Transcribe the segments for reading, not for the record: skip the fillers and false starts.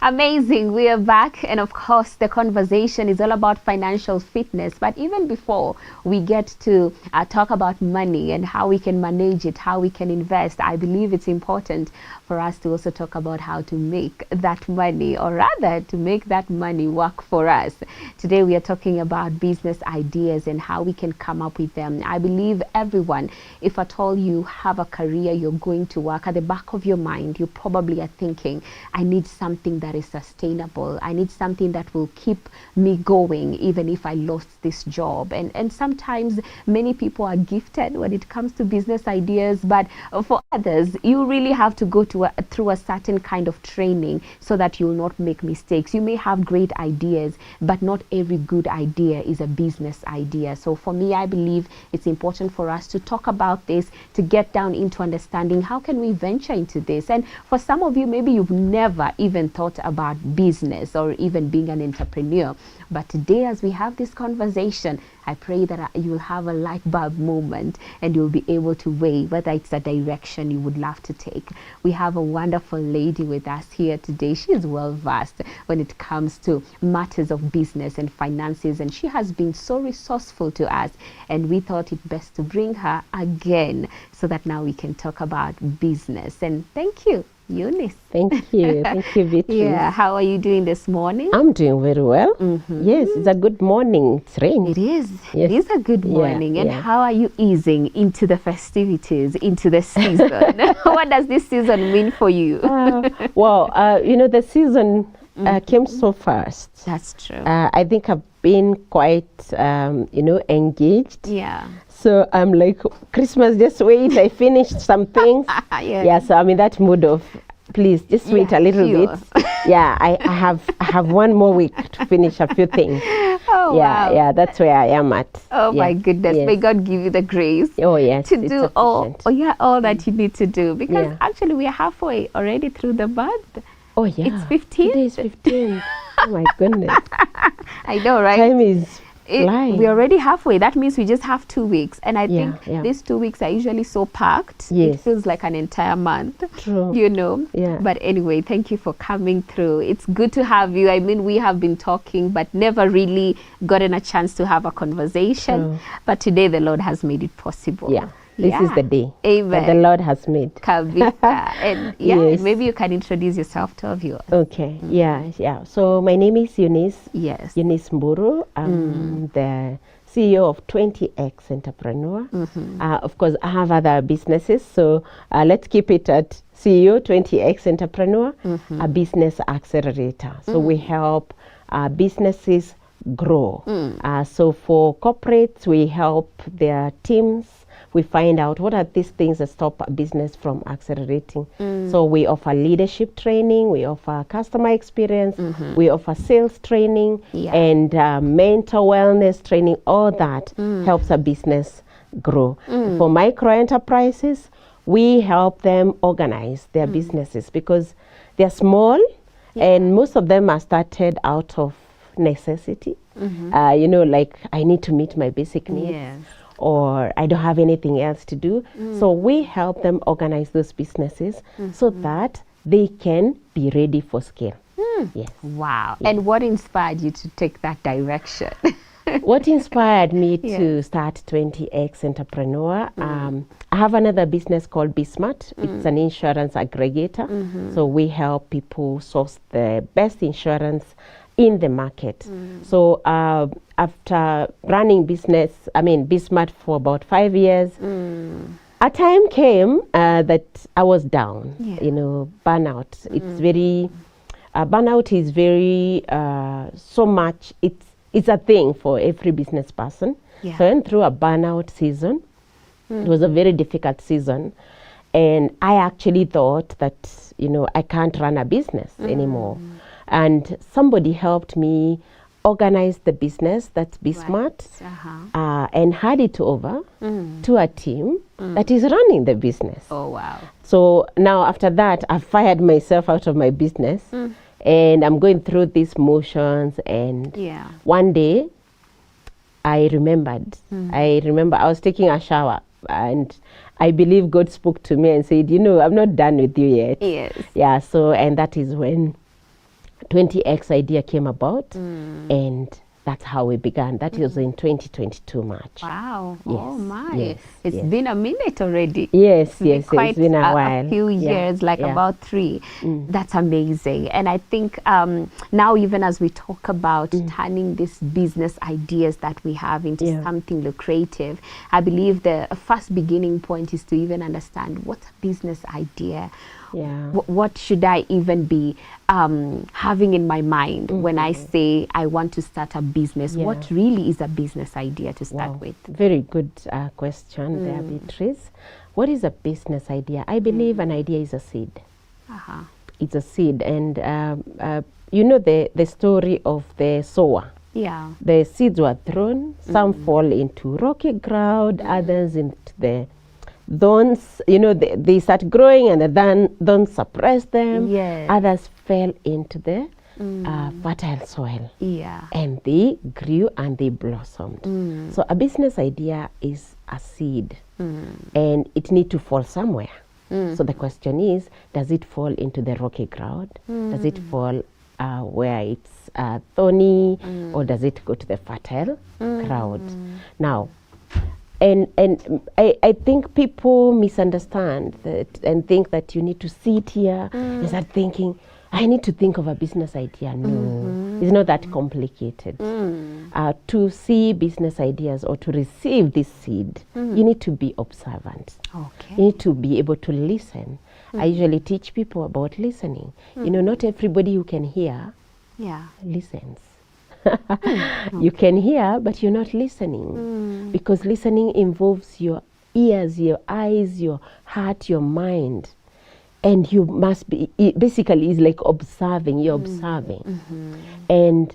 Amazing. We are back. And of course, the conversation is all about financial fitness. But even before we get to talk about money and how we can manage it, how we can invest, I believe it's important for us to also talk about how to make that money, or rather to make that money work for us. Today, we are talking about business ideas and how we can come up with them. I believe everyone, if at all you have a career, you're going to work, at the back of your mind, you probably are thinking, I need something that is sustainable. I need something that will keep me going even if I lost this job. And sometimes many people are gifted when it comes to business ideas, but for others, you really have to go through a certain kind of training so that you'll not make mistakes. You may have great ideas, but not every good idea is a business idea. So for me, I believe it's important for us to talk about this, to get down into understanding how can we venture into this. And for some of you, maybe you've never even thought about business or even being an entrepreneur. But today, as we have this conversation, I pray that you'll have a light bulb moment and you'll be able to weigh whether it's a direction you would love to take. We have a wonderful lady with us here today. She is well versed when it comes to matters of business and finances, and she has been so resourceful to us. And we thought it best to bring her again so that now we can talk about business. And thank you, Eunice. Thank you. Thank you, Beatrice. Yeah, how are you doing this morning? I'm doing very well. Yes, it's a good morning. It's rain. It is. Yes. It is a good morning. And yeah. how are you easing into the festivities, into the season? What does this season mean for you? The season came so fast. That's true. I think I've been quite, engaged. Yeah. So I'm like, Christmas, just wait. I finished some things. Yeah, so I'm in that mood of, please, just wait a little bit. Yeah, I have one more week to finish a few things. Oh, wow. Yeah, that's where I am at. Oh, my goodness. Yes. May God give you the grace to do all that you need to do. Because actually, we are halfway already through the month. Oh, yeah. It's 15. Today is 15. Oh, my goodness. I know, right? Time is flying. We're already halfway. That means we just have 2 weeks. And I think these 2 weeks are usually so packed. Yes. It feels like an entire month. True. Yeah. But anyway, thank you for coming through. It's good to have you. I mean, we have been talking, but never really gotten a chance to have a conversation. True. But today the Lord has made it possible. Yeah. This is the day Amen. that the Lord has made. And yes. Maybe you can introduce yourself to our viewers. Okay. Yeah. So my name is Eunice. Yes. Eunice Mburu. I'm the CEO of 20X Entrepreneur. Of course, I have other businesses. So let's keep it at CEO 20X Entrepreneur, a business accelerator. So we help businesses grow. So for corporates, we help their teams. We find out what are these things that stop a business from accelerating. So we offer leadership training, we offer customer experience, we offer sales training, and mental wellness training. All that helps a business grow. For micro enterprises, we help them organize their businesses because they're small and most of them are started out of necessity. Like I need to meet my basic needs. Yes. Or I don't have anything else to do. So we help them organize those businesses so that they can be ready for scale. Yes. Wow. And what inspired you to take that direction? What inspired me to start 20X Entrepreneur? I have another business called BeSmart. It's an insurance aggregator. So we help people source the best insurance in the market. So after running BeSmart for about 5 years, a time came that I was down. Burnout. It's very burnout is very so much. It's a thing for every business person. So I went through a burnout season. It was a very difficult season, and I actually thought that I can't run a business anymore. And somebody helped me organize the business, that's BeSmart, and hand it over to a team that is running the business. Oh, wow. So now after that, I fired myself out of my business and I'm going through these motions. And one day I remembered, I was taking a shower and I believe God spoke to me and said, I'm not done with you yet. Yes. Yeah, so, and that is when 20X idea came about, and that's how we began. That was in 2022 March. Wow. Yes, Oh my. yes, It's yes. been a minute already. Yes, It's quite it's been a while. A few years, like about 3. That's amazing. And I think now, even as we talk about turning these business ideas that we have into something lucrative, I believe the first beginning point is to even understand what's a business idea. Yeah. What should I even be having in my mind when I say I want to start a business? What really is a business idea to start with? Very good question there, Beatrice. What is a business idea? I believe an idea is a seed. It's a seed, and you know the story of the sower. Yeah. The seeds were thrown. Some fall into rocky ground, others into the thorns. You know, they start growing, and then thorns suppress them. Yes. Others fell into the fertile soil. Yeah. And they grew and they blossomed. So a business idea is a seed, and it needs to fall somewhere. So the question is, does it fall into the rocky ground? Does it fall where it's thorny, or does it go to the fertile ground? Now, and I think people misunderstand that and think that you need to sit here and start thinking, I need to think of a business idea. No, it's not that complicated. To see business ideas or to receive this seed, you need to be observant. Okay. You need to be able to listen. I usually teach people about listening. You know, not everybody who can hear listens. You can hear, but you're not listening, because listening involves your ears, your eyes, your heart, your mind. And you must be, basically, it's like observing. You're observing. And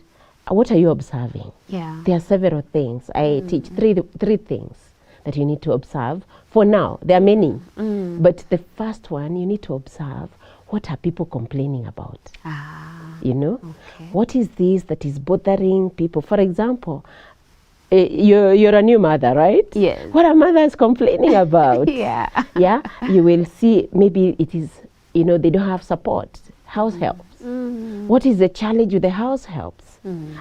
what are you observing? Yeah. There are several things. I teach three things that you need to observe. For now, there are many. But the first one, you need to observe, what are people complaining about? You know? What is this that is bothering people? For example, you're a new mother, right? Yes. What are mothers complaining about? Yeah. Yeah, you will see maybe it is, you know, they don't have support, house helps. What is the challenge with the house helps?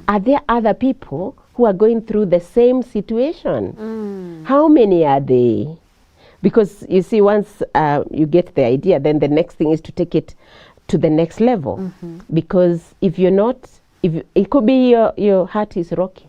Are there other people who are going through the same situation? How many are they? Because you see, once you get the idea, then the next thing is to take it to the next level. Because if you're not, if it could be your heart is rocky.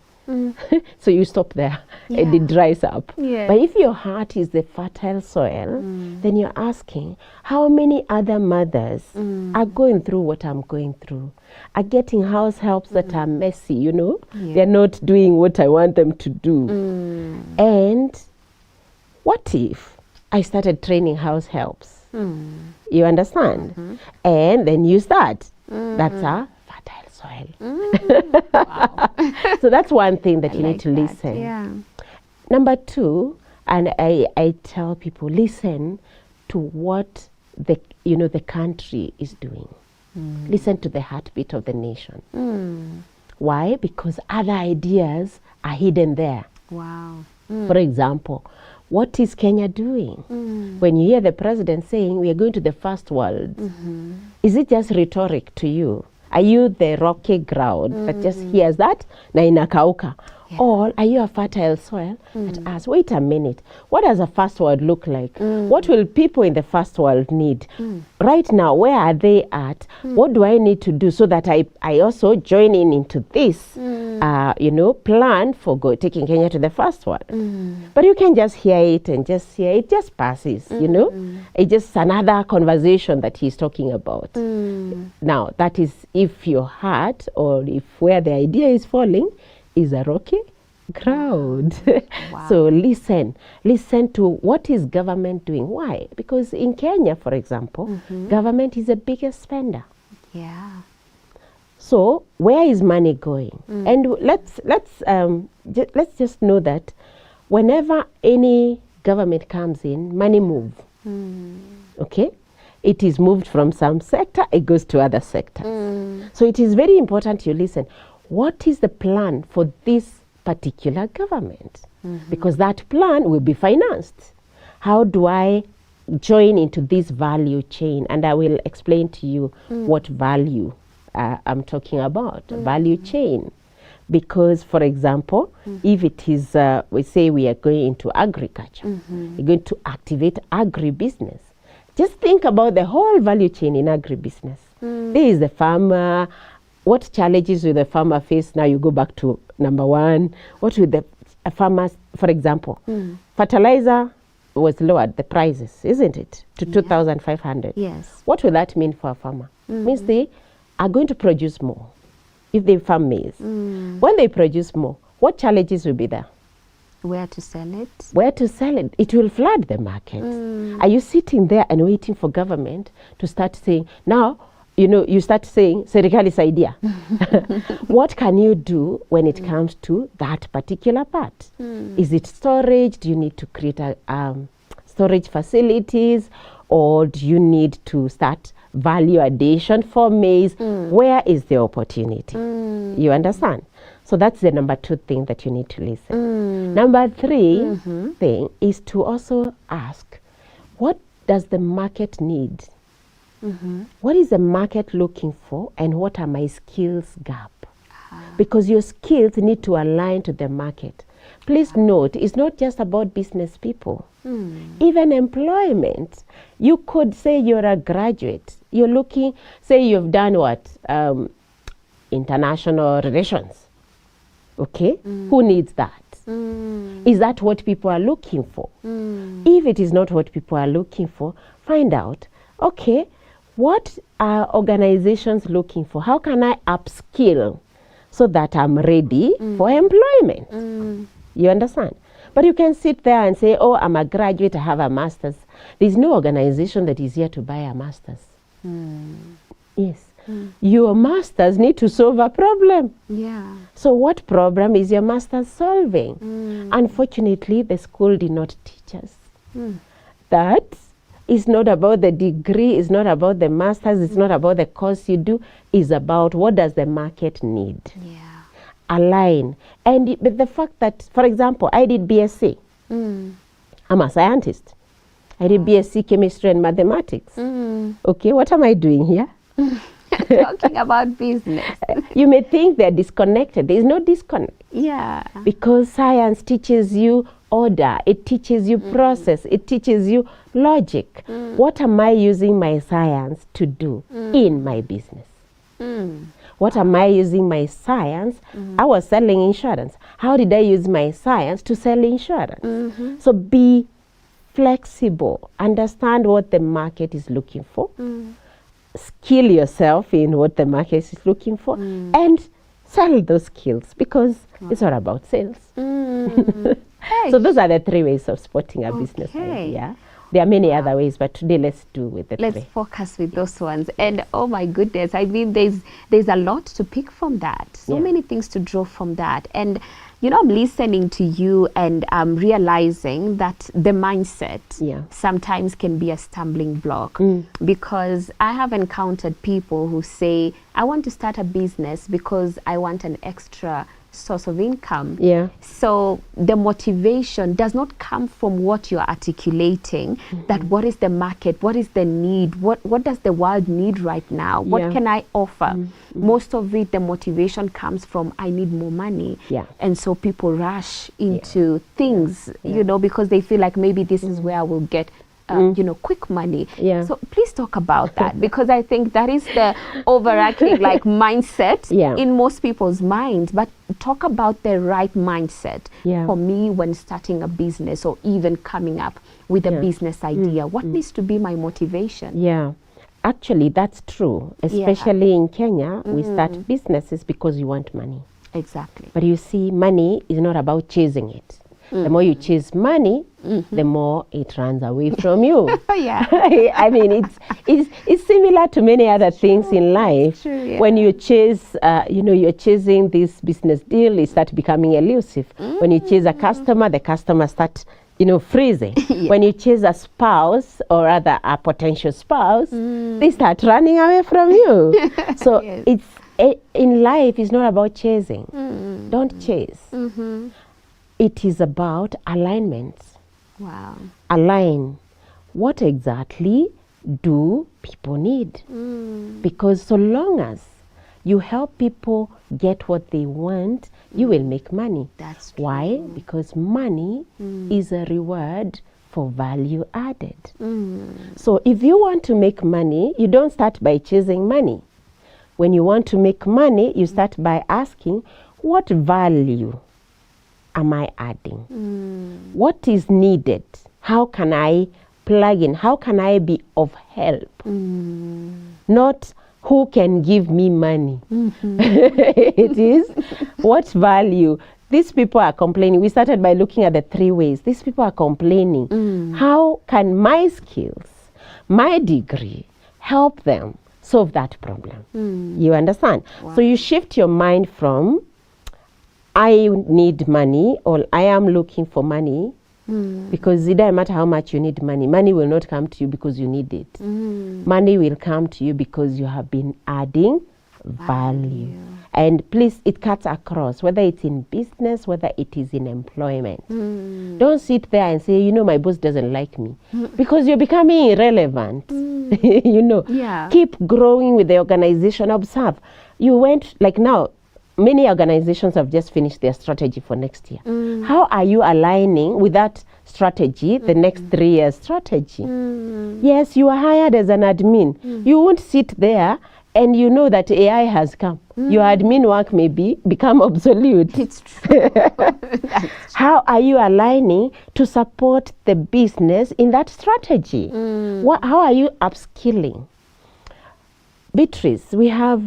So you stop there and it dries up. But if your heart is the fertile soil, then you're asking, how many other mothers are going through what I'm going through, are getting house helps that are messy, you know? They're not doing what I want them to do. And what if I started training house helps? You understand? And then you start. That's a fertile soil. Wow. So that's one thing that you like need to that, listen. yeah. Number two, and I tell people, listen to what the country is doing. Listen to the heartbeat of the nation. Why? Because other ideas are hidden there. Wow. For example, what is Kenya doing? When you hear the president saying we are going to the first world, is it just rhetoric to you? Are you the rocky ground that just hears that na inakauka? Or are you a fertile soil that asks, wait a minute, what does a first world look like? What will people in the first world need? Right now, where are they at? What do I need to do so that I also join into this plan for taking Kenya to the first world? But you can just hear it and just hear it, just passes, you know? It's just another conversation that he's talking about. Now, that is if your heart or if where the idea is falling is a rocky ground. Wow. So listen to what is government doing. Why? Because in Kenya, for example, government is the biggest spender. Yeah. So where is money going? And let's just know that whenever any government comes in, money moves. Okay? It is moved from some sector, it goes to other sectors. So it is very important you listen. What is the plan for this particular government? Because that plan will be financed. How do I join into this value chain? And I will explain to you what value I'm talking about, value chain. Because, for example, if it is, we say we are going into agriculture, we're going to activate agribusiness. Just think about the whole value chain in agribusiness. There is the farmer. What challenges will the farmer face? Now you go back to number one. What will the farmers, for example, fertilizer was lowered, the prices, isn't it, to 2,500. Yes. What will that mean for a farmer? Means they are going to produce more if they farm maize. When they produce more, what challenges will be there? Where to sell it? Where to sell it? It will flood the market. Are you sitting there and waiting for government to start saying, now, you start saying, serikali saidia. What can you do when it comes to that particular part? Is it storage? Do you need to create storage facilities? Or do you need to start value addition for maize? Where is the opportunity? You understand? So that's the number 2 thing that you need to listen. Number 3 thing is to also ask, what does the market need? What is the market looking for, and what are my skills gap? Because your skills need to align to the market. Please note, it's not just about business people. Even employment. You could say you're a graduate. You're looking, say you've done what? International relations. Okay? Who needs that? Is that what people are looking for? If it is not what people are looking for, find out, okay, what are organizations looking for? How can I upskill so that I'm ready for employment? You understand? But you can sit there and say, oh, I'm a graduate, I have a master's. There's no organization that is here to buy a master's. Yes. Your masters need to solve a problem. Yeah. So what problem is your master solving? Unfortunately, the school did not teach us. That is not about the degree, it's not about the masters, it's not about the course you do, it's about what does the market need. Yeah. Align. And but the fact that, for example, I did BSc. I'm a scientist. I did BSc chemistry and mathematics. Okay, what am I doing here? Talking about business. You may think they're disconnected. There is no disconnect. Yeah. Because science teaches you order, it teaches you process, it teaches you logic. What am I using my science to do in my business? What am I using my science? I was selling insurance. How did I use my science to sell insurance? So be flexible. Understand what the market is looking for. Skill yourself in what the market is looking for. And sell those skills, because it's all about sales. So those are the 3 ways of spotting a business idea. There are many other ways, but today let's do with the 3. Let's focus with those ones. And oh my goodness, I mean, there's a lot to pick from that. So many things to draw from that. And I'm listening to you and I'm realizing that the mindset sometimes can be a stumbling block, because I have encountered people who say, I want to start a business because I want an extra source of income. So the motivation does not come from what you're articulating, that what is the market, what is the need, what does the world need right now, what can I offer? Most of it, the motivation comes from, I need more money. And so people rush into things, because they feel like maybe this is where I will get quick money. So please talk about that, because I think that is the overarching mindset in most people's minds. But talk about the right mindset for me when starting a business or even coming up with a business idea. What needs to be my motivation? Actually, that's true. Especially in Kenya, we start businesses because you want money. Exactly. But you see, money is not about chasing it. The more you chase money, the more it runs away from you. I mean, it's similar to many other things in life. True, when you chase, you're chasing this business deal, it starts becoming elusive. When you chase a customer, the customer starts, freezing. When you chase a spouse or rather a potential spouse, they start running away from you. So it's in life, it's not about chasing. Don't chase. It is about alignment. Wow. Align. What exactly do people need? Because so long as you help people get what they want, you will make money. That's true. Why? Because money is a reward for value added. So if you want to make money, you don't start by chasing money. When you want to make money, you start by asking, what value am I adding? What is needed? How can I plug in? How can I be of help? Not who can give me money. It is what value. These people are complaining. We started by looking at the 3 ways. These people are complaining. How can my skills, my degree, help them solve that problem? You understand? Wow. So you shift your mind from I need money or I am looking for money, because it doesn't matter how much you need money. Money will not come to you because you need it. Money will come to you because you have been adding value. And please, it cuts across, whether it's in business, whether it is in employment. Don't sit there and say, you know, my boss doesn't like me, because you're becoming irrelevant. You know, keep growing with the organization. Observe. You went, like now, many organizations have just finished their strategy for next year. How are you aligning with that strategy, the next 3 years strategy? Yes, you are hired as an admin. You won't sit there and you know that AI has come. Your admin work may become obsolete. It's true. How are you aligning to support the business in that strategy? How are you upskilling? Beatrice, we have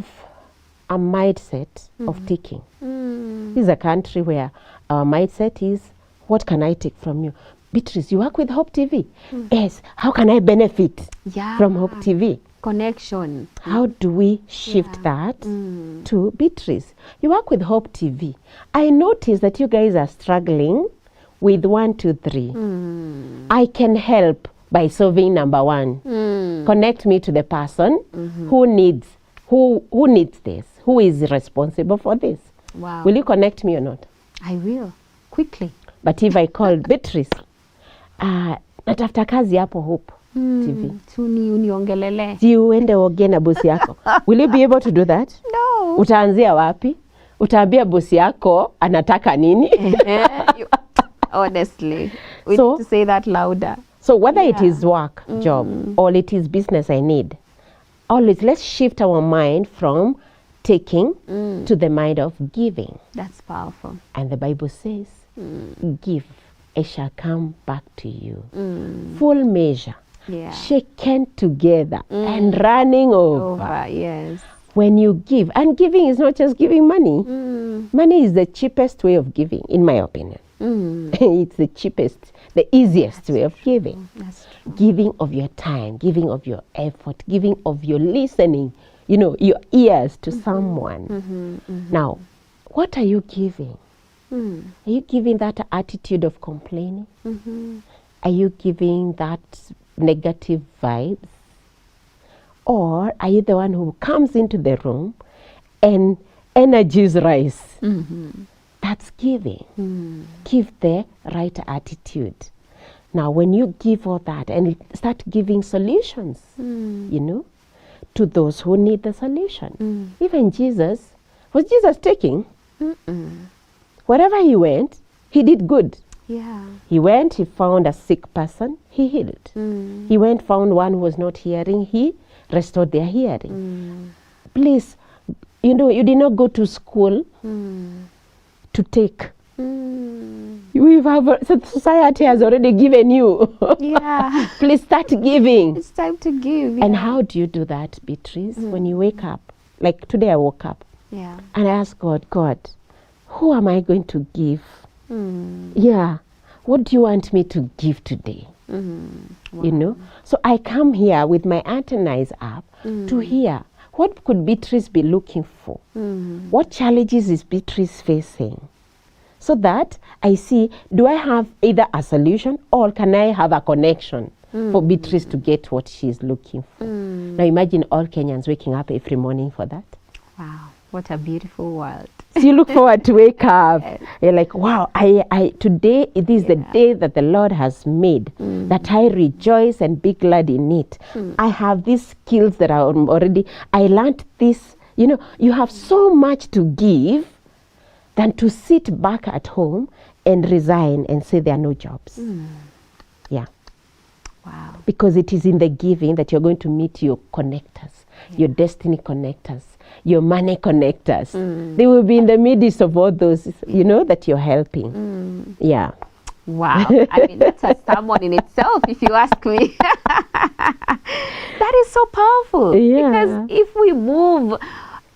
a mindset of taking. This is a country where our mindset is, what can I take from you? Beatrice, you work with Hope TV. Yes, how can I benefit from Hope TV? Connection. How do we shift that to Beatrice? You work with Hope TV. I notice that you guys are struggling with 1, 2, 3. I can help by solving number 1. Connect me to the person who needs this, who is responsible for this. Wow. Will you connect me or not? I will, quickly. But if I call Beatrice, natafuta kazi hapo Hope TV. Uniongelele. Si uende uongee na bosi yako. Will you be able to do that? No. Utaanzia wapi? Utaambia bosi yako anataka nini? Honestly, we need to say that louder. So whether it is work, job, or it is business I need, always let's shift our mind from taking to the mind of giving. That's powerful. And the Bible says, give, it shall come back to you. Full measure, shaken together and running over. Yes. When you give, and giving is not just giving money. Money is the cheapest way of giving, in my opinion. It's the cheapest, the easiest way of giving. That's true. Giving of your time, giving of your effort, giving of your listening, you know, your ears to someone. Now, what are you giving? Are you giving that attitude of complaining? Are you giving that negative vibes? Or are you the one who comes into the room and energies rise? That's giving. Give the right attitude. Now, when you give all that and start giving solutions, you know, to those who need the solution. Even Jesus, was Jesus taking? Wherever he went, he did good. Yeah. He went, he found a sick person, he healed. He went, found one who was not hearing, he restored their hearing. Please, you know, you did not go to school to take. Society has already given you. Yeah. Please start giving. It's time to give. And how do you do that, Beatrice? When you wake up, like today I woke up and I asked God, who am I going to give? Yeah. What do you want me to give today? You know? So I come here with my antennas up to hear, what could Beatrice be looking for? What challenges is Beatrice facing? So that I see, do I have either a solution or can I have a connection for Beatrice to get what she's looking for? Now imagine all Kenyans waking up every morning for that. Wow, what a beautiful world. So you look forward to wake up. You're like, wow, today it is the day that the Lord has made, that I rejoice and be glad in it. I have these skills that are already, I learned this You know, you have so much to give than to sit back at home and resign and say there are no jobs. Yeah. Wow. Because it is in the giving that you're going to meet your connectors, your destiny connectors, your money connectors. They will be in the midst of all those, you know, that you're helping. Yeah. Wow. I mean, that's a sermon in itself, if you ask me. That is so powerful. Yeah. Because if we move,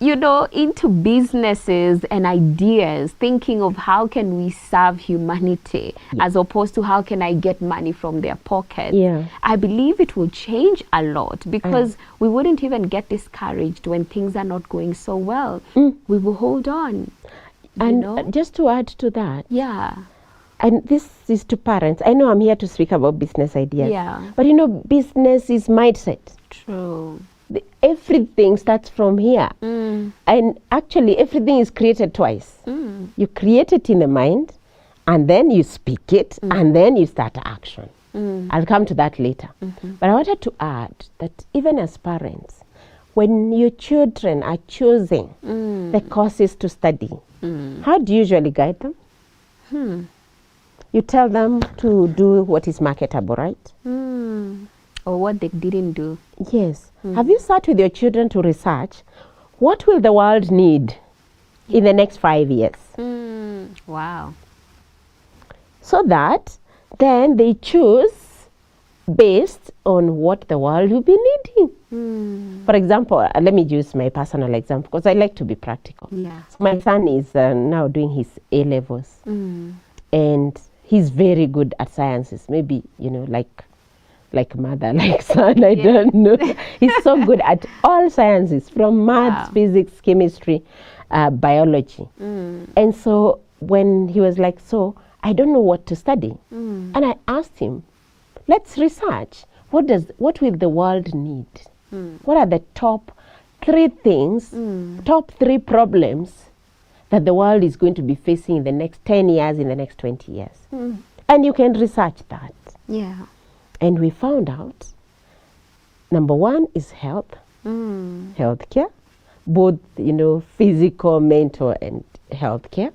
you know, into businesses and ideas, thinking of how can we serve humanity as opposed to how can I get money from their pocket, I believe it will change a lot, because we wouldn't even get discouraged when things are not going so well. We will hold on. And just to add to that, and this is to parents. I know I'm here to speak about business ideas. But you know, business is mindset. True. Everything starts from here. And actually, everything is created twice. You create it in the mind, and then you speak it, and then you start action. I'll come to that later. But I wanted to add that even as parents, when your children are choosing the courses to study, how do you usually guide them? You tell them to do what is marketable, right? Or what they didn't do. Yes. Have you sat with your children to research what will the world need in the next 5 years? Wow. So that then they choose based on what the world will be needing. For example, let me use my personal example, because I like to be practical. So my son is now doing his A-levels. And he's very good at sciences. Maybe, you know, like mother, like son, I don't know. He's so good at all sciences, from maths, physics, chemistry, biology. And so when he was like, so I don't know what to study. And I asked him, let's research. What will the world need? What are the top 3 things, top 3 problems that the world is going to be facing in the next 10 years, in the next 20 years? And you can research that. And we found out, number 1 is health, healthcare, both, you know, physical, mental, and healthcare.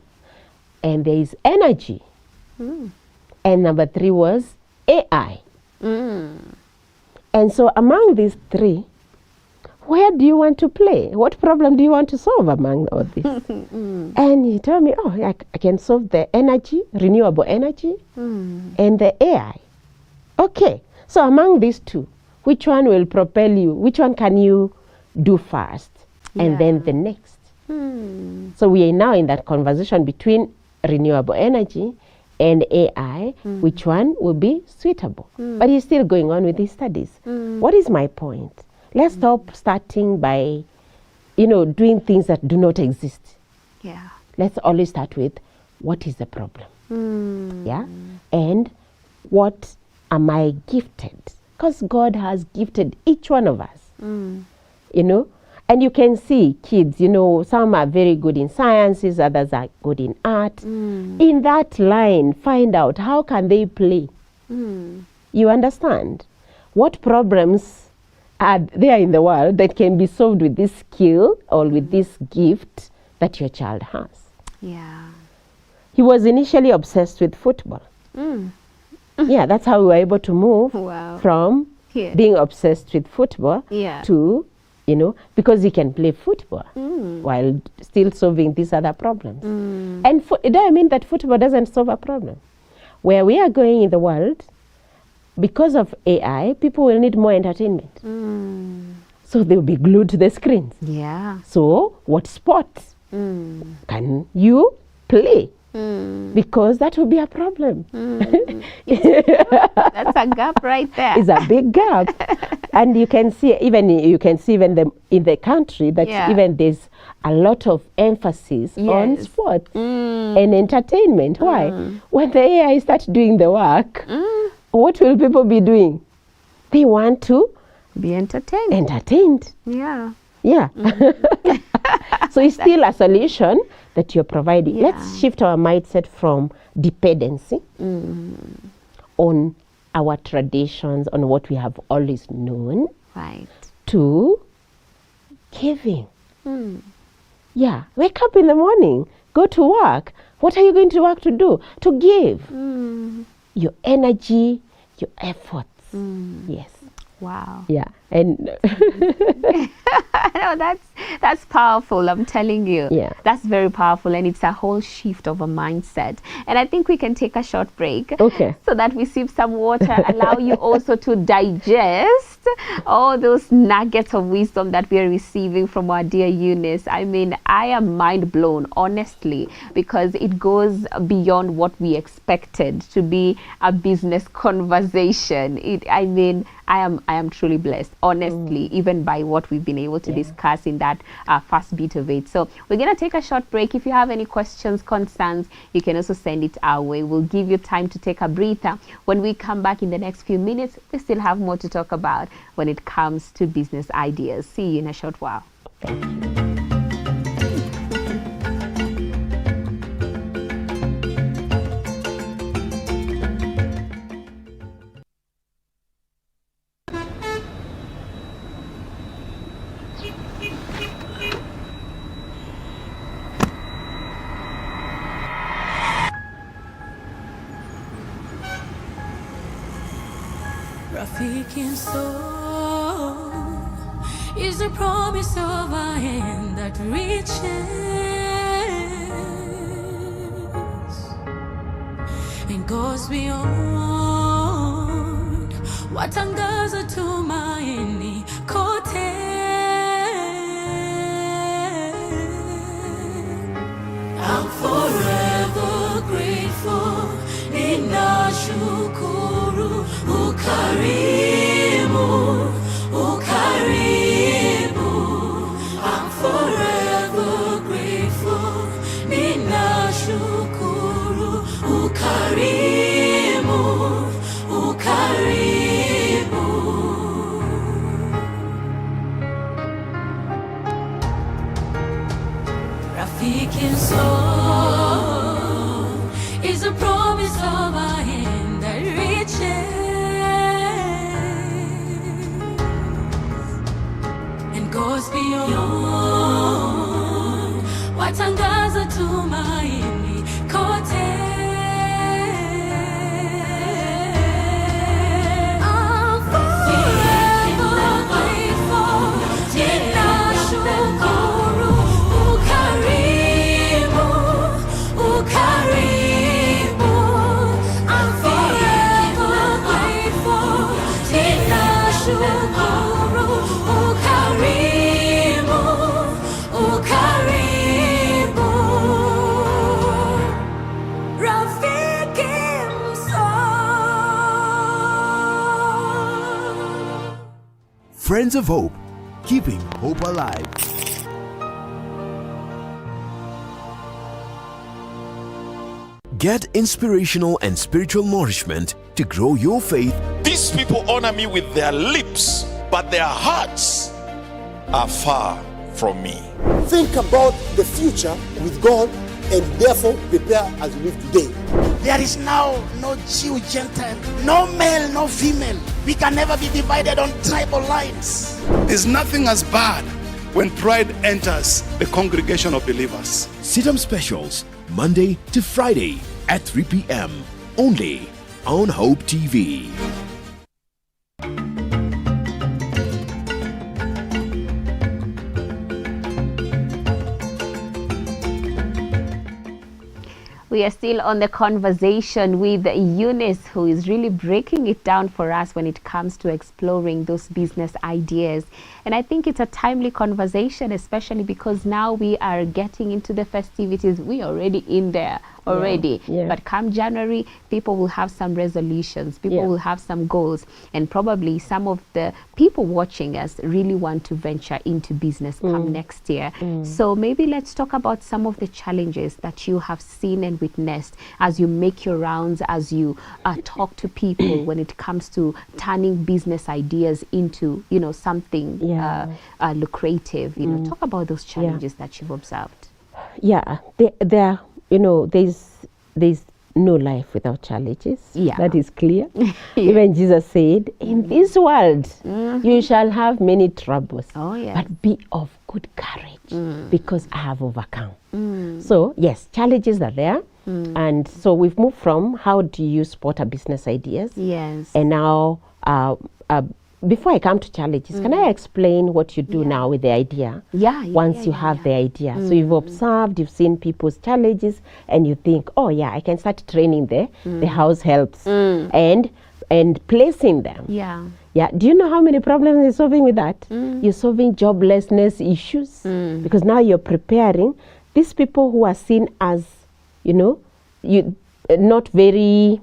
And there is energy. And number 3 was AI. And so among these 3, where do you want to play? What problem do you want to solve among all this? And he told me, I can solve the energy, renewable energy, and the AI. Okay, so among these 2, which one will propel you? Which one can you do first? And then the next. So we are now in that conversation between renewable energy and AI, which one will be suitable? But he's still going on with his studies. What is my point? Let's stop starting by, you know, doing things that do not exist. Let's always start with, what is the problem? And what am I gifted? Because God has gifted each one of us. You know, and you can see kids, you know, some are very good in sciences, others are good in art. In that line, find out how can they play. You understand? What problems are there in the world that can be solved with this skill or with this gift that your child has? He was initially obsessed with football. That's how we were able to move from being obsessed with football to, you know, because he can play football while still solving these other problems. And it doesn't mean that football doesn't solve a problem. Where we are going in the world, because of AI, people will need more entertainment. So they'll be glued to the screens. So what sports can you play? Because that will be a problem. That's a gap right there. It's a big gap. And you can see even in the country that even there's a lot of emphasis on sports and entertainment. Why? When the AI starts doing the work, what will people be doing? They want to be entertained. So it's still a solution that you're providing. Let's shift our mindset from dependency on our traditions, on what we have always known, to giving. Yeah, wake up in the morning, go to work. What are you going to work to do? To give your energy, your efforts. Yes. Wow. Yeah. And No, that's powerful. I'm telling you. Yeah. That's very powerful, and it's a whole shift of a mindset. And I think we can take a short break. Okay. So that we sip some water, allow you also to digest all those nuggets of wisdom that we are receiving from our dear Eunice. I mean, I am mind blown, honestly, because it goes beyond what we expected to be a business conversation. I mean, I am truly blessed, honestly, even by what we've been able to discuss in that first bit of it. So we're going to take a short break. If you have any questions, concerns, you can also send it our way. We'll give you time to take a breather. When we come back in the next few minutes, we still have more to talk about when it comes to business ideas. See you in a short while. Rafiki soul is the promise of a hand that reaches and goes beyond what angaza tumaini kote. I'm forever grateful. Ninashukuru ukarimu, ukarimu. I'm forever grateful. Ninashukuru ukarimu, ukarimu. Rafiki soul is a promise of a hand that reaches and goes beyond watangaza tumaini kote. I'm forever grateful. Ninashukuru ukarimu, ukarimu. I'm forever grateful. Ninashukuru ukarimu, ukarimu. Rafiki msoul. Friends of Hope, keeping hope alive. Get inspirational and spiritual nourishment to grow your faith. These people honor me with their lips, but their hearts are far from me. Think about the future with God and therefore prepare as you live today. There is now no Jew, Gentile, no male, no female. We can never be divided on tribal lines. There's nothing as bad when pride enters the congregation of believers. Sit-up specials, Monday to Friday at 3 p.m. only on Hope TV. We are still on the conversation with Eunice, who is really breaking it down for us when it comes to exploring those business ideas. And I think it's a timely conversation, especially because now we are getting into the festivities. We are already in there already. Yeah. But come January, people will have some resolutions. People will have some goals. And probably some of the people watching us really want to venture into business come next year. So maybe let's talk about some of the challenges that you have seen and witnessed as you make your rounds, as you talk to people when it comes to turning business ideas into, you know, something lucrative. You know, talk about those challenges that you've observed. Yeah, there, you know, there's no life without challenges. Yeah. That is clear. Even Jesus said, in this world, you shall have many troubles. Oh, yes. But be of good courage because I have overcome. So, yes, challenges are there. And so we've moved from how do you spot a business ideas? Yes. And now, before I come to challenges, can I explain what you do now with the idea? Once you have the idea. So you've observed, you've seen people's challenges, and you think, oh yeah, I can start training the house helps and placing them. Yeah. Yeah. Do you know how many problems you're solving with that? You're solving joblessness issues because now you're preparing these people who are seen as, not very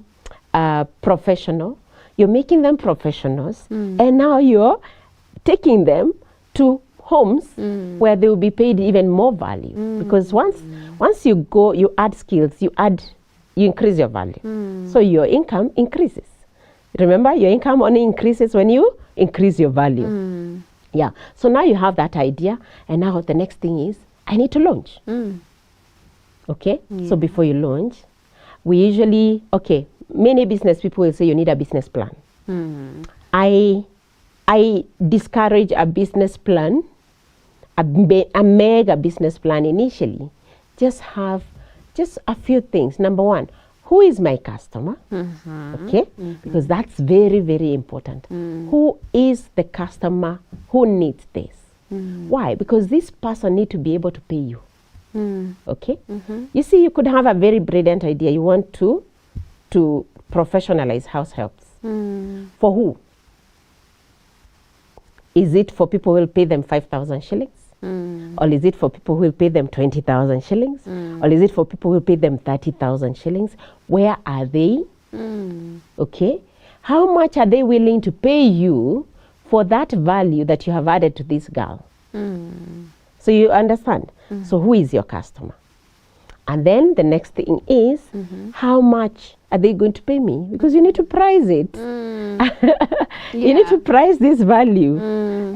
professional. You're making them professionals, and now you're taking them to homes where they will be paid even more value. Because once you go, you add skills, you increase your value. So your income increases. Remember, your income only increases when you increase your value. Yeah. So now you have that idea, and now the next thing is, I need to launch. Okay. So before you launch, we usually, many business people will say you need a business plan. I discourage a business plan, a mega business plan initially. Just have a few things. Number one, who is my customer? Okay, because that's very, very important. Who is the customer who needs this? Why? Because this person needs to be able to pay you. Okay, you see, you could have a very brilliant idea. You want to professionalize house helps. For who? Is it for people who will pay them 5,000 shillings? Or is it for people who will pay them 20,000 shillings? Or is it for people who will pay them 30,000 shillings? Where are they? Okay, how much are they willing to pay you for that value that you have added to this girl? So you understand? So who is your customer? And then the next thing is, how much are they going to pay me? Because you need to price it. You need to price this value.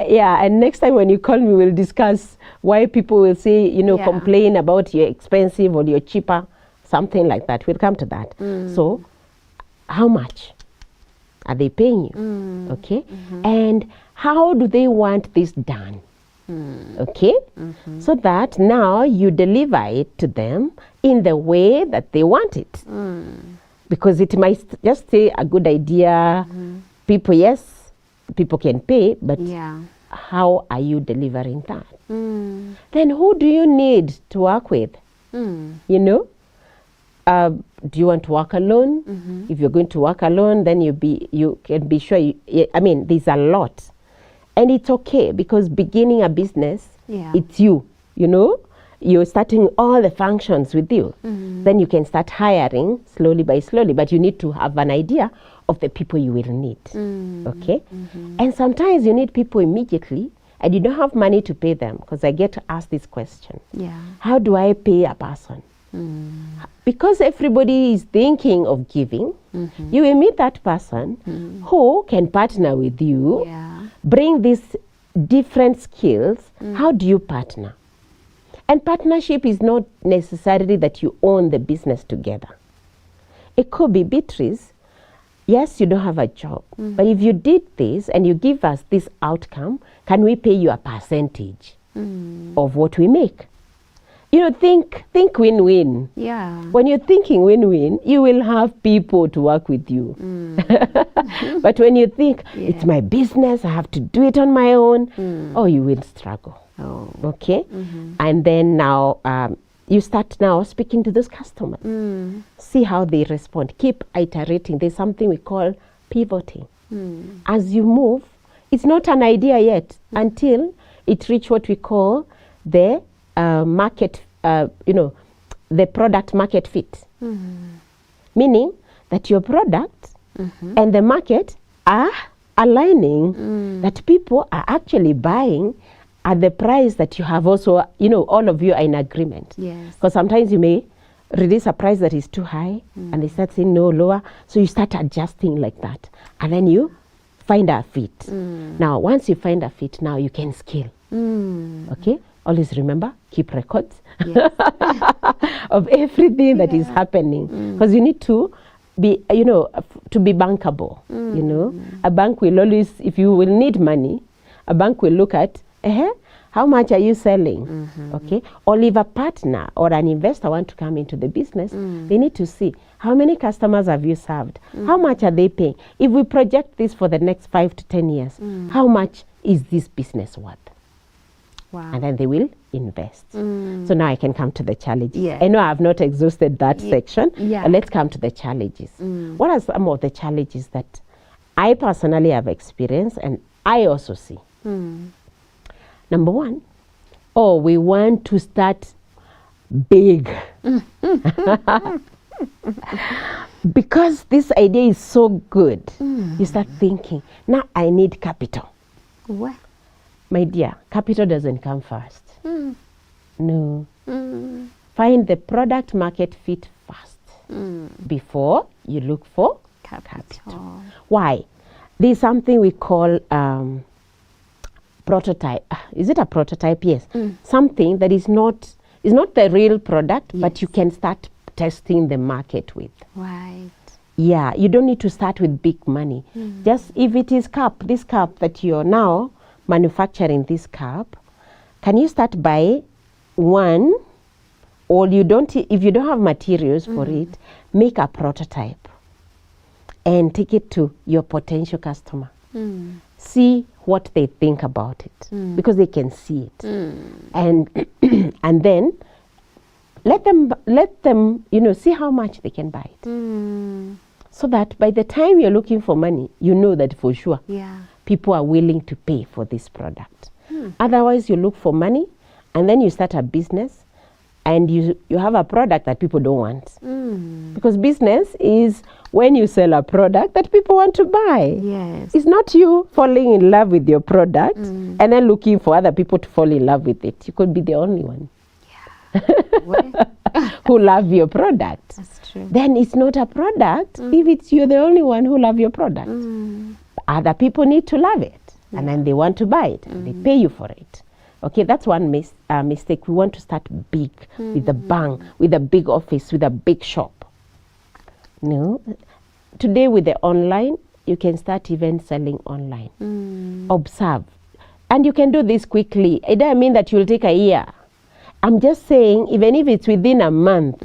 Yeah, and next time when you call me, we'll discuss why people will say, complain about you're expensive or you're cheaper, something like that. We'll come to that. So, how much are they paying you? Okay? And how do they want this done? Okay, so that now you deliver it to them in the way that they want it. Because it might just say a good idea, people can pay, but how are you delivering that? Then who do you need to work with? Do you want to work alone? If you're going to work alone, then you can be sure, there's a lot. And it's okay, because beginning a business, it's you, you're starting all the functions with you. Then you can start hiring slowly by slowly, but you need to have an idea of the people you will need. Okay? And sometimes you need people immediately and you don't have money to pay them, because I get asked this question. How do I pay a person? Because everybody is thinking of giving, you will meet that person who can partner with you, bring these different skills. How do you partner? And partnership is not necessarily that you own the business together. It could be, Beatrice, yes, you don't have a job, but if you did this and you give us this outcome, can we pay you a percentage of what we make? Think win-win. When you're thinking win-win, you will have people to work with you. But when you think, it's my business, I have to do it on my own, you will struggle. Okay? And then now, you start now speaking to those customers. See how they respond. Keep iterating. There's something we call pivoting. As you move, it's not an idea yet until it reaches what we call the market, the product market fit. Meaning that your product and the market are aligning, that people are actually buying at the price that you have also, all of you are in agreement. Because sometimes you may release a price that is too high and they start saying no, lower. So you start adjusting like that. And then you find a fit. Now, once you find a fit, now you can scale. Okay? always remember, keep records Yes. of everything that is happening, because you need to be, to be bankable. A bank will always, if you will need money, a bank will look at, how much are you selling? Okay, or if a partner or an investor want to come into the business, they need to see how many customers have you served, how much are they paying. If we project this for the next 5 to 10 years, how much is this business worth? Wow. And then they will invest. So now I can come to the challenges. Yeah. I know I have not exhausted that section. Yeah. But let's come to the challenges. What are some of the challenges that I personally have experienced and I also see? Number one, we want to start big. Because this idea is so good, you start thinking, now I need capital. What? My dear, capital doesn't come first. No. Find the product market fit first before you look for capital. Why? There's something we call prototype. Is it a prototype? Yes. Something that is not the real product, but you can start testing the market with. Right. Yeah, you don't need to start with big money. Just if it is this cup that you're now manufacturing this cup, can you start by one, or if you don't have materials for it, make a prototype and take it to your potential customer. See what they think about it, because they can see it. And and then let them see how much they can buy it. So that by the time you're looking for money, you know that for sure people are willing to pay for this product. Otherwise, you look for money and then you start a business and you have a product that people don't want. Because business is when you sell a product that people want to buy. Yes. It's not you falling in love with your product and then looking for other people to fall in love with it. You could be the only one who love your product. That's true. Then it's not a product if it's you're the only one who love your product. Other people need to love it, and then they want to buy it, and they pay you for it. Okay, that's one mistake. We want to start big, with a bang, with a big office, with a big shop. No. Today with the online, you can start even selling online. Observe. And you can do this quickly. It doesn't mean that you'll take a year. I'm just saying, even if it's within a month,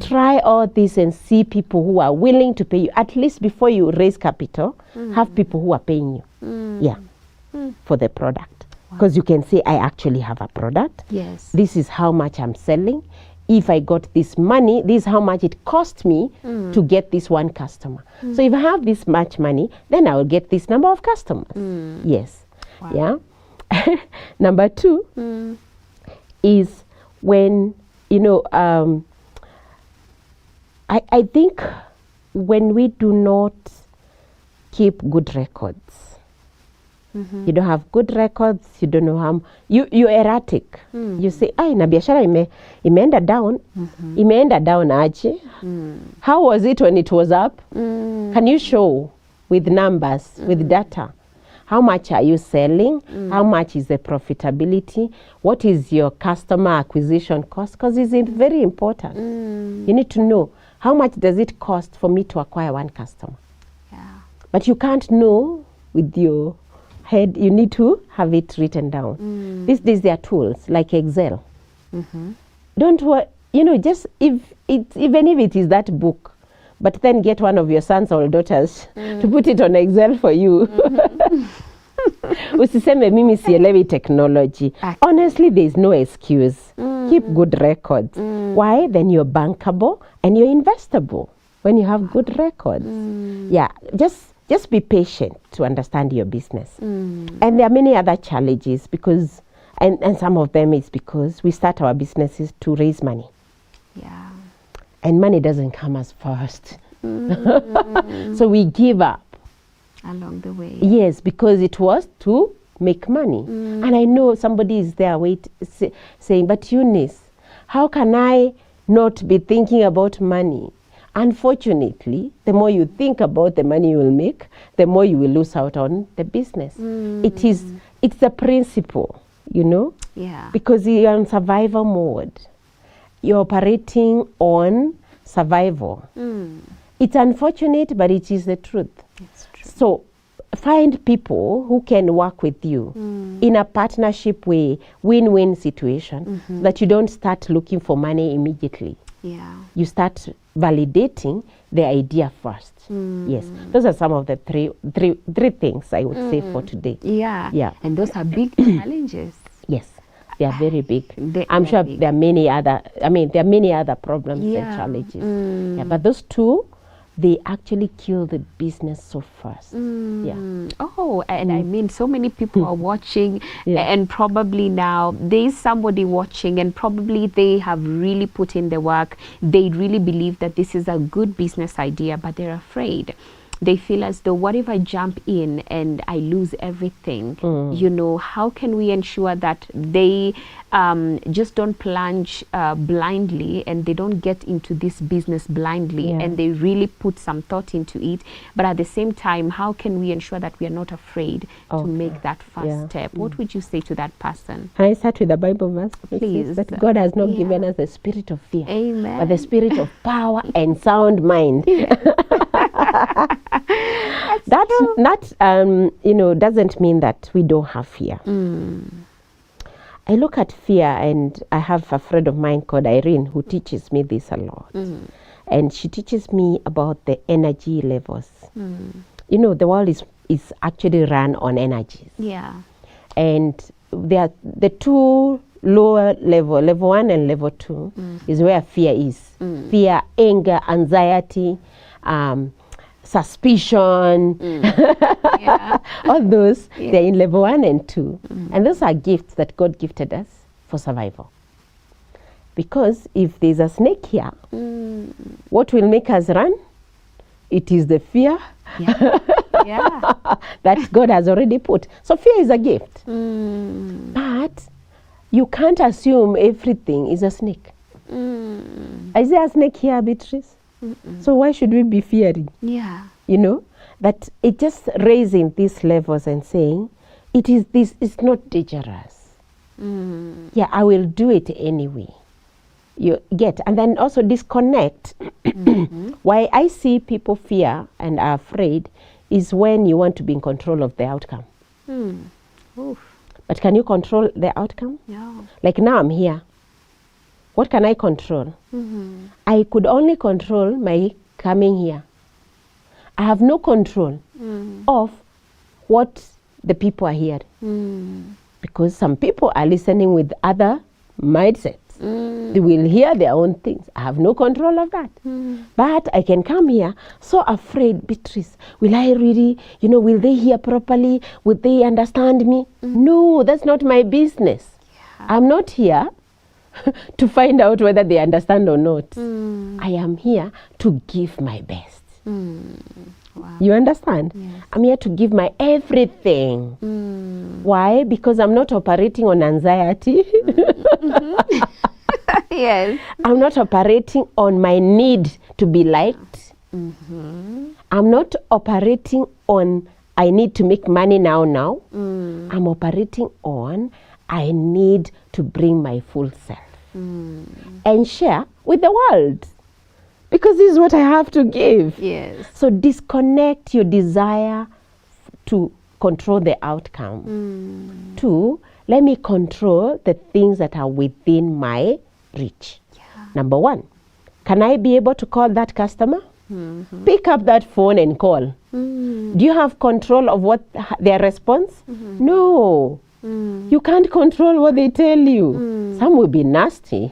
try all this and see people who are willing to pay you. At least before you raise capital, have people who are paying you. For the product. Because you can say, I actually have a product. Yes. This is how much I'm selling. If I got this money, this is how much it cost me to get this one customer. So if I have this much money, then I will get this number of customers. Yes. Wow. Yeah. Number two is when, I think when we do not keep good records, you don't have good records, you don't know how, you're erratic. You say, na biashara imeenda down, imeenda down aje. How was it when it was up? Can you show with numbers, with data? How much are you selling? How much is the profitability? What is your customer acquisition cost? Because it's very important. You need to know how much does it cost for me to acquire one customer. But you can't know with your head. You need to have it written down. These days there are tools like Excel. Don't worry, just even if it is that book, but then get one of your sons or daughters to put it on Excel for you. Usiseme mimi sielewi technology. Honestly, there is no excuse. Keep good records. Why? Then you're bankable and you're investable when you have good records. Yeah, just be patient to understand your business. And there are many other challenges because, and some of them is because we start our businesses to raise money. Yeah. And money doesn't come as first. So we give up. Along the way. Yes, because it was to make money. And I know somebody is there saying, but Eunice, how can I not be thinking about money? Unfortunately, the more you think about the money you will make, the more you will lose out on the business. It's the principle. you know, Yeah. because you're on survival mode. You're operating on survival. It's unfortunate, but it is the truth. It's true. So find people who can work with you in a partnership way, win-win situation, that you don't start looking for money immediately. Yeah. You start validating the idea first. Yes, those are some of the three things I would say for today. Yeah. Yeah. And those are big challenges. Yes, they are very big. They I'm are sure big. there are many other. I mean, there are many other problems and Yeah. challenges. Yeah, but those two, they actually kill the business so fast. Yeah. Oh, and I mean, so many people are watching, Yeah. and probably now there's somebody watching, and probably they have really put in the work. They really believe that this is a good business idea, but they're afraid. They feel as though, what if I jump in and I lose everything? You know, how can we ensure that they just don't plunge blindly, and they don't get into this business blindly, Yeah. and they really put some thought into it? But at the same time, how can we ensure that we are not afraid to Okay. make that first Yeah. step? What would you say to that person? Can I start with the Bible verse? It Please. says that God has not Yeah. given us the spirit of fear, Amen. but the spirit of power and sound mind. That you know, doesn't mean that we don't have fear. I look at fear, and I have a friend of mine called Irene who teaches me this a lot. And she teaches me about the energy levels. You know, the world is actually run on energies. Yeah. And there are the two lower level 1 and level 2 is where fear is. Fear, anger, anxiety, suspicion, Yeah. all those, they're in level 1 and 2. And those are gifts that God gifted us for survival. Because if there's a snake here, what will make us run? It is the fear Yeah. Yeah. that God has already put. So fear is a gift. But you can't assume everything is a snake. Is there a snake here, Beatrice? So why should we be fearing? Yeah. You know, that it just raising these levels and saying, it is this, it's not dangerous. Yeah, I will do it anyway. You get, and then also disconnect. Why I see people fear and are afraid is when you want to be in control of the outcome. Oof. But can you control the outcome? No. Like now I'm here. What can I control? I could only control my coming here. I have no control of what the people are hearing. Because some people are listening with other mindsets. They will hear their own things. I have no control of that. But I can come here so afraid, Beatrice, will I really, you know, will they hear properly? Will they understand me? No, that's not my business. I'm not here to find out whether they understand or not. I am here to give my best. Wow. You understand? Yes. I'm here to give my everything. Why? Because I'm not operating on anxiety. Yes. I'm not operating on my need to be liked. I'm not operating on I need to make money now. I'm operating on I need to bring my full self and share with the world. Because this is what I have to give. Yes. So disconnect your desire to control the outcome to let me control the things that are within my reach. Number 1, can I be able to call that customer? Pick up that phone and call. Do you have control of what their response? No. You can't control what they tell you. Some will be nasty.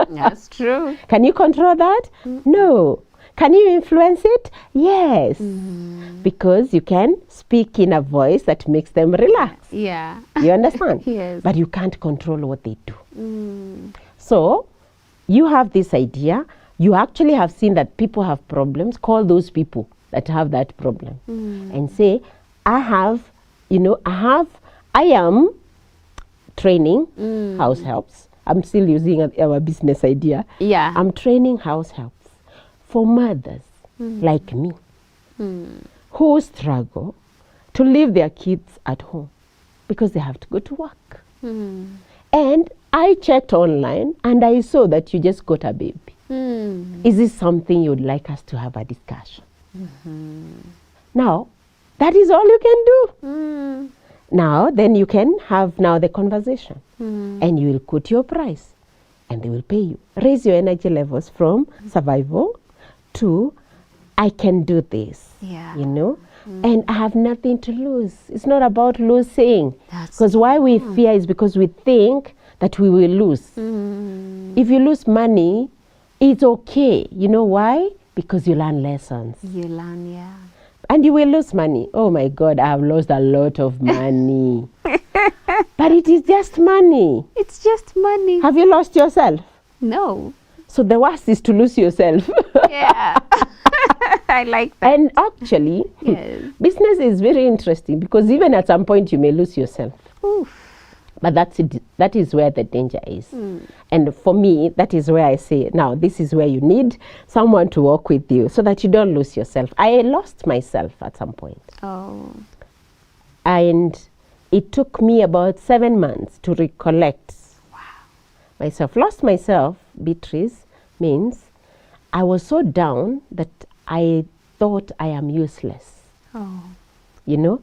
That's true. Can you control that? No. Can you influence it? Yes. Because you can speak in a voice that makes them relax. Yeah. You understand? Yes. But you can't control what they do. So you have this idea. You actually have seen that people have problems. Call those people that have that problem and say, I am training house helps. I'm still using our business idea. Yeah. I'm training house helps for mothers like me who struggle to leave their kids at home because they have to go to work. And I checked online and I saw that you just got a baby. Is this something you'd like us to have a discussion? Now, that is all you can do. Now, then you can have now the conversation and you will quote your price and they will pay you. Raise your energy levels from survival to I can do this, you know, and I have nothing to lose. It's not about losing. Because why we fear is because we think that we will lose. If you lose money, it's okay. You know why? Because you learn lessons. You learn, And you will lose money. Oh my God, I have lost a lot of money. But it is just money. It's just money. Have you lost yourself? No. So the worst is to lose yourself. Yeah. I like that. And actually, business is very interesting because even at some point you may lose yourself. Oof. But that is where the danger is. And for me, that is where I say, now this is where you need someone to work with you so that you don't lose yourself. I lost myself at some point. Oh. And it took me about 7 months to recollect myself. Lost myself, Beatrice, means I was so down that I thought I am useless. Oh. You know,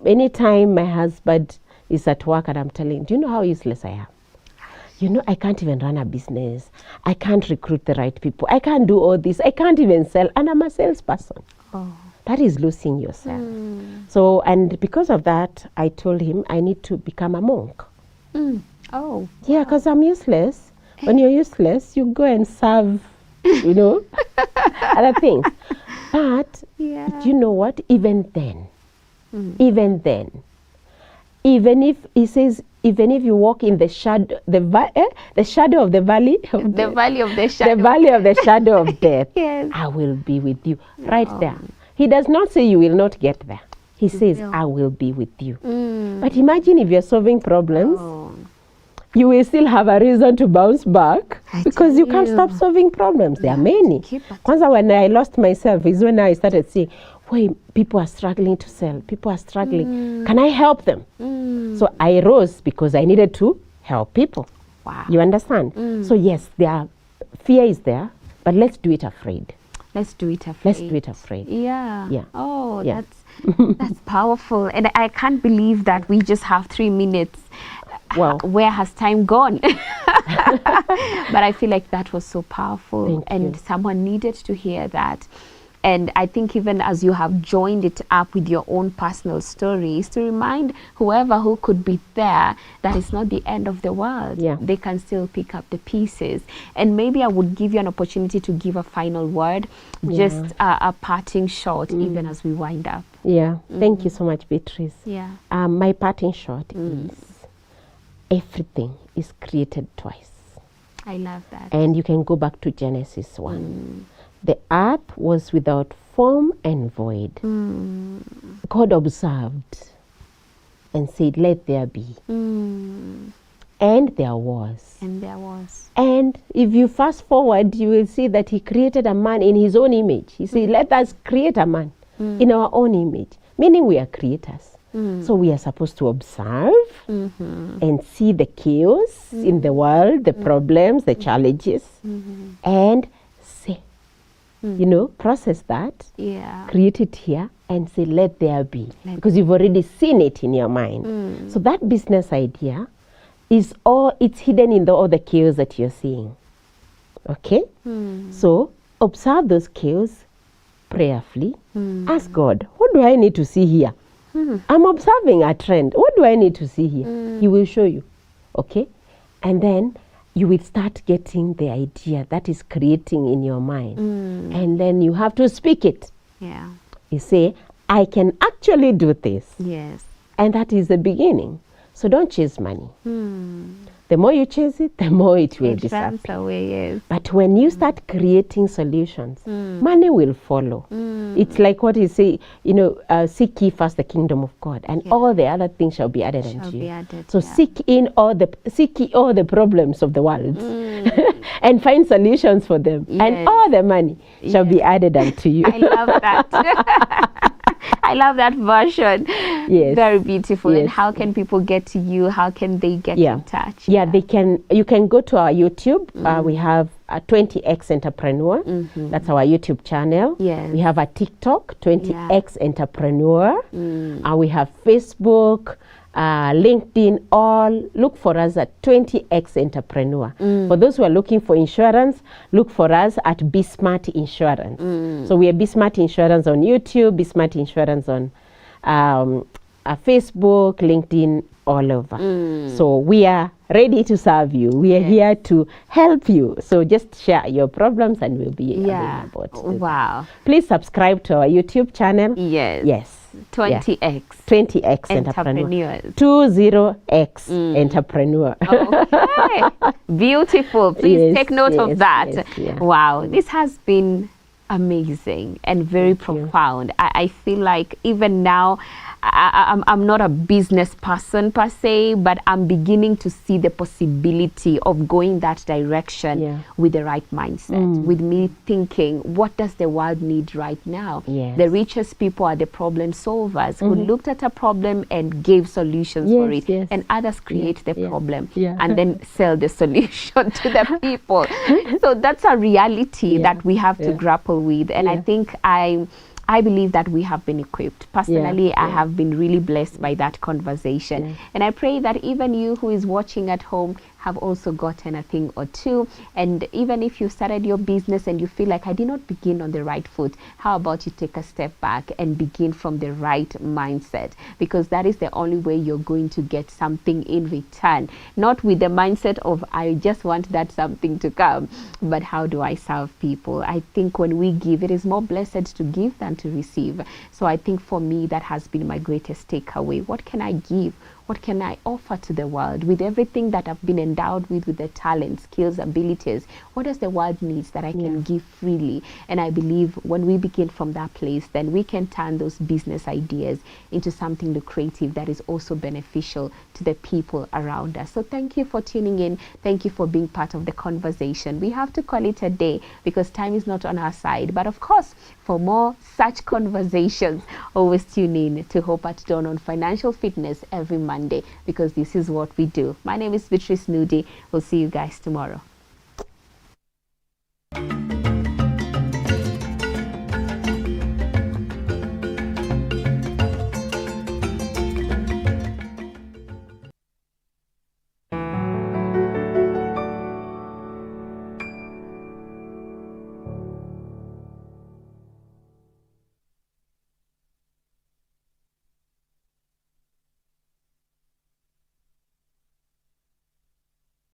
anytime my husband is at work and I'm telling, do you know how useless I am? You know, I can't even run a business. I can't recruit the right people. I can't do all this. I can't even sell. And I'm a salesperson. Oh. That is losing yourself. So, and because of that, I told him I need to become a monk. Oh. Yeah, because I'm useless. When you're useless, you go and serve, you know, other things. But you know what? Even then, even if he says, even if you walk in the shadow, the shadow of the valley, The valley of the shadow. the valley of the shadow of death, Yes. I will be with you. Right there. He does not say you will not get there. He says, I will be with you. But imagine if you're solving problems, you will still have a reason to bounce back because you can't stop solving problems. There are many. Kwanza, when I lost myself is when I started seeing, wait, people are struggling to sell. People are struggling. Can I help them? So I rose because I needed to help people. Wow. You understand? So yes, fear is there, but let's do it afraid. Let's do it afraid. Let's do it afraid. Yeah. Yeah. Oh, Yeah. that's powerful. And I can't believe that we just have 3 minutes. Wow. Where has time gone? But I feel like that was so powerful. Thank you. Someone needed to hear that. And I think even as you have joined it up with your own personal stories, to remind whoever who could be there that it's not the end of the world. Yeah. They can still pick up the pieces. And maybe I would give you an opportunity to give a final word, just a parting shot, even as we wind up. Yeah. Thank you so much, Beatrice. Yeah. My parting shot is everything is created twice. I love that. And you can go back to Genesis 1. The earth was without form and void. God observed and said, let there be. And there was. And there was. And if you fast forward, you will see that he created a man in his own image. He said, let us create a man in our own image. Meaning we are creators. So we are supposed to observe and see the chaos in the world, the problems, the challenges, and say, you know, process that, create it here and say, let there be. Because you've already seen it in your mind. So that business idea is it's hidden in all the chaos that you're seeing. Okay? So observe those chaos prayerfully. Ask God, what do I need to see here? I'm observing a trend. What do I need to see here? He will show you. Okay? And then you will start getting the idea that is creating in your mind. And then you have to speak it. Yeah. You say, I can actually do this. Yes. And that is the beginning. So don't chase money. The more you chase it, the more it will disappear. Away, yes. But when you start creating solutions, money will follow. It's like what you say, seek ye first the kingdom of God, and all the other things shall be added unto you. So seek ye all the problems of the world and find solutions for them, and all the money shall be added unto you. I love that. I love that version. Yes. Very beautiful. Yes. And how can people get to you? How can they get in touch? Yeah, they can. You can go to our YouTube. We have a 20x Entrepreneur. That's our YouTube channel. Yes. We have a TikTok, 20x Entrepreneur. And we have Facebook, LinkedIn. All look for us at 20x Entrepreneur. For those who are looking for insurance, look for us at Be Smart Insurance. So we are Be Smart Insurance on YouTube, Be Smart Insurance on Facebook, LinkedIn, all over. So we are ready to serve you. We are here to help you. So just share your problems and we'll be available to do that. Please subscribe to our YouTube channel. Yes. 20x. 20x Entrepreneur. 20x Entrepreneur. Okay. Beautiful. Please take note of that. Wow. This has been amazing and very profound. I feel like even now, I'm not a business person per se, but I'm beginning to see the possibility of going that direction with the right mindset, with me thinking, what does the world need right now? The richest people are the problem solvers who looked at a problem and gave solutions for it, and others create the problem and then sell the solution to the people. So that's a reality that we have to grapple with, and I think I believe that we have been equipped. Personally, I have been really blessed by that conversation. And I pray that even you who is watching at home have also gotten a thing or two. And even if you started your business and you feel like I did not begin on the right foot, how about you take a step back and begin from the right mindset? Because that is the only way you're going to get something in return. Not with the mindset of I just want that something to come, but how do I serve people? I think when we give, it is more blessed to give than to receive. So I think for me, that has been my greatest takeaway. What can I give? What can I offer to the world with everything that I've been endowed with the talents, skills, abilities? What does the world need that I can give freely? And I believe when we begin from that place, then we can turn those business ideas into something lucrative that is also beneficial to the people around us. So thank you for tuning in. Thank you for being part of the conversation. We have to call it a day because time is not on our side. But of course, for more such conversations, always tune in to Hope at Dawn on Financial Fitness every Monday, because this is what we do. My name is Beatrice Nudi. We'll see you guys tomorrow.